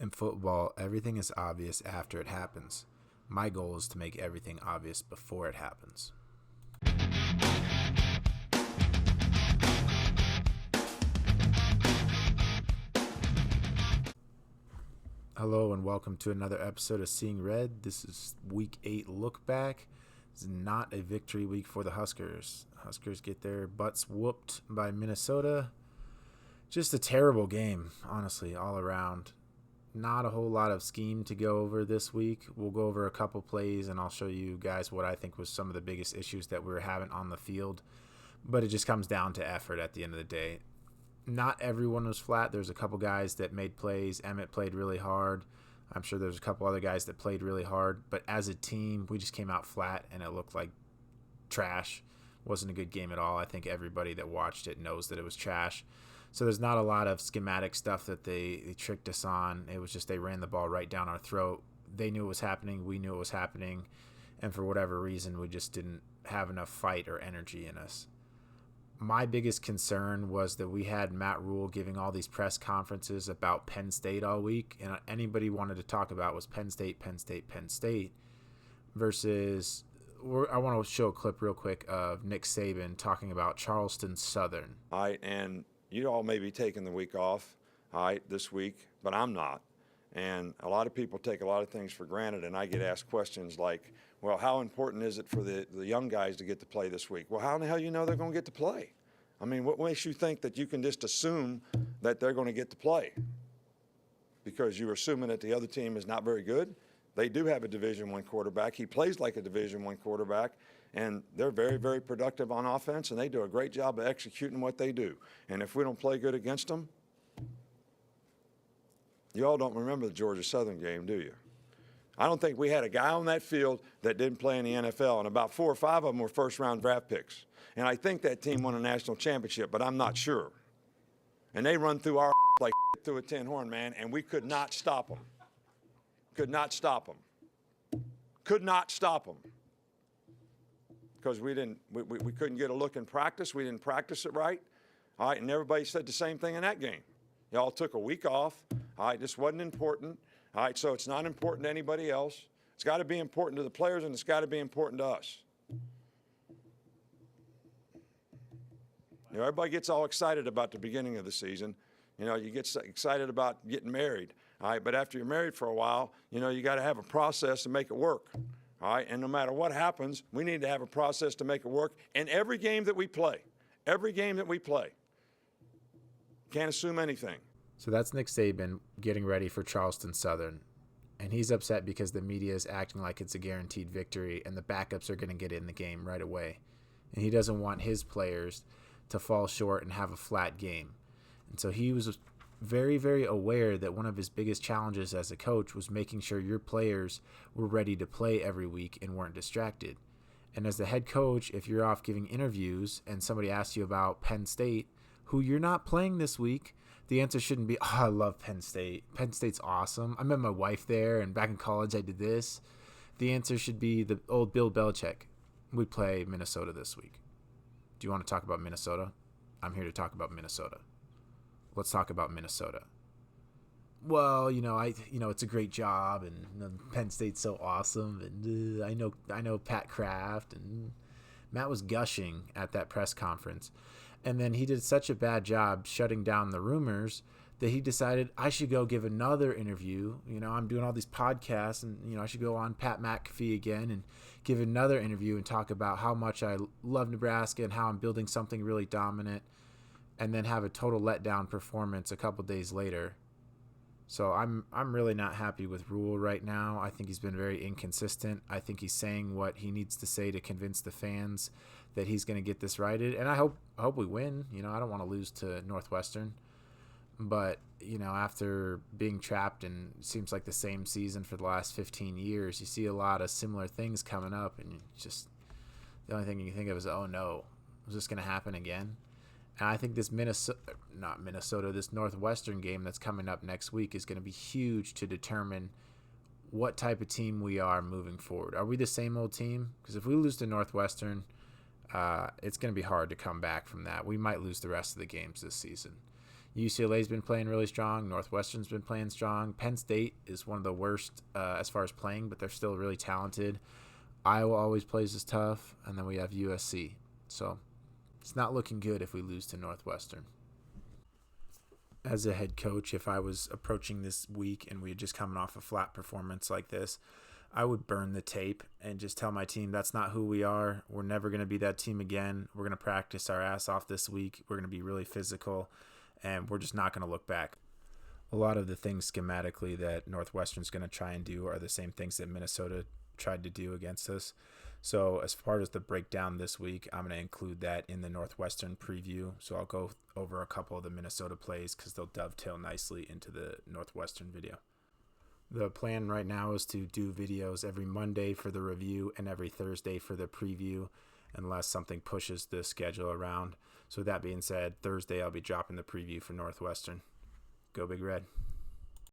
In football, everything is obvious after it happens. My goal is to make everything obvious before it happens. Hello and welcome to another episode of Seeing Red. This is Week 8 look back. This is not a victory week for the Huskers. Huskers get their butts whooped by Minnesota. Just a terrible game, honestly, all around. Not a whole lot of scheme to go over this week. We'll go over a couple plays and I'll show you guys what I think was some of the biggest issues that we were having on the field. But it just comes down to effort at the end of the day. Not everyone was flat. There's a couple guys that made plays. Emmett played really hard. I'm sure there's a couple other guys that played really hard. But as a team, we just came out flat and it looked like trash. Wasn't a good game at all. I think everybody that watched it knows that it was trash. So there's not a lot of schematic stuff that they tricked us on. It was just they ran the ball right down our throat. They knew it was happening. We knew it was happening. And for whatever reason, we just didn't have enough fight or energy in us. My biggest concern was that we had Matt Rule giving all these press conferences about Penn State all week. And anybody wanted to talk about was Penn State, Penn State, Penn State versus I want to show a clip real quick of Nick Saban talking about Charleston Southern. All right, and you all may be taking the week off, all right, this week, but I'm not. And a lot of people take a lot of things for granted, and I get asked questions like, well, how important is it for the young guys to get to play this week? Well, how in the hell you know they're going to get to play? I mean, what makes you think that you can just assume that they're going to get to play? Because you're assuming that the other team is not very good? They do have a Division I quarterback. He plays like a Division I quarterback, and they're very, very productive on offense, and they do a great job of executing what they do. And if we don't play good against them, you all don't remember the Georgia Southern game, do you? I don't think we had a guy on that field that didn't play in the NFL, and about 4 or 5 of them were first-round draft picks. And I think that team won a national championship, but I'm not sure. And they run through our like through a tin horn, man, and we could not stop them. Could not stop them. Could not stop them. Because we couldn't get a look in practice. We didn't practice it right. All right, and everybody said the same thing in that game. Y'all took a week off. All right, this wasn't important. All right, so it's not important to anybody else. It's got to be important to the players, and it's got to be important to us. You know, everybody gets all excited about the beginning of the season. You know, you get excited about getting married. All right, but after you're married for a while, you know, you got to have a process to make it work. All right, and no matter what happens, we need to have a process to make it work. And every game that we play, can't assume anything. So that's Nick Saban getting ready for Charleston Southern. And he's upset because the media is acting like it's a guaranteed victory and the backups are going to get in the game right away. And he doesn't want his players to fall short and have a flat game. And so he was very, very aware that one of his biggest challenges as a coach was making sure your players were ready to play every week and weren't distracted. And as the head coach, if you're off giving interviews and somebody asks you about Penn State, who you're not playing this week, the answer shouldn't be, oh, I love Penn State. Penn State's awesome. I met my wife there, and back in college I did this. The answer should be the old Bill Belichick. We play Minnesota this week. Do you want to talk about Minnesota? I'm here to talk about Minnesota. Let's talk about Minnesota. Well, it's a great job, and Penn State's so awesome, and I know Pat Kraft, and Matt was gushing at that press conference. And then he did such a bad job shutting down the rumors that he decided I should go give another interview. You know, I'm doing all these podcasts and, I should go on Pat McAfee again and give another interview and talk about how much I love Nebraska and how I'm building something really dominant, and then have a total letdown performance a couple days later. So I'm really not happy with Rule right now. I think he's been very inconsistent. I think he's saying what he needs to say to convince the fans that he's going to get this righted. And I hope we win. I don't want to lose to Northwestern. But, after being trapped in seems like the same season for the last 15 years, you see a lot of similar things coming up. And just the only thing you can think of is, oh, no, is this going to happen again? And I think this this Northwestern game that's coming up next week is going to be huge to determine what type of team we are moving forward. Are we the same old team? Because if we lose to Northwestern, it's going to be hard to come back from that. We might lose the rest of the games this season. UCLA's been playing really strong. Northwestern's been playing strong. Penn State is one of the worst as far as playing, but they're still really talented. Iowa always plays as tough, and then we have USC. So it's not looking good if we lose to Northwestern. As a head coach, if I was approaching this week and we had just coming off a flat performance like this, I would burn the tape and just tell my team that's not who we are. We're never going to be that team again. We're going to practice our ass off this week. We're going to be really physical, and we're just not going to look back. A lot of the things schematically that Northwestern's going to try and do are the same things that Minnesota tried to do against us. So as far as the breakdown this week, I'm going to include that in the Northwestern preview. So I'll go over a couple of the Minnesota plays because they'll dovetail nicely into the Northwestern video. The plan right now is to do videos every Monday for the review and every Thursday for the preview, unless something pushes the schedule around. So with that being said, Thursday I'll be dropping the preview for Northwestern. Go Big Red.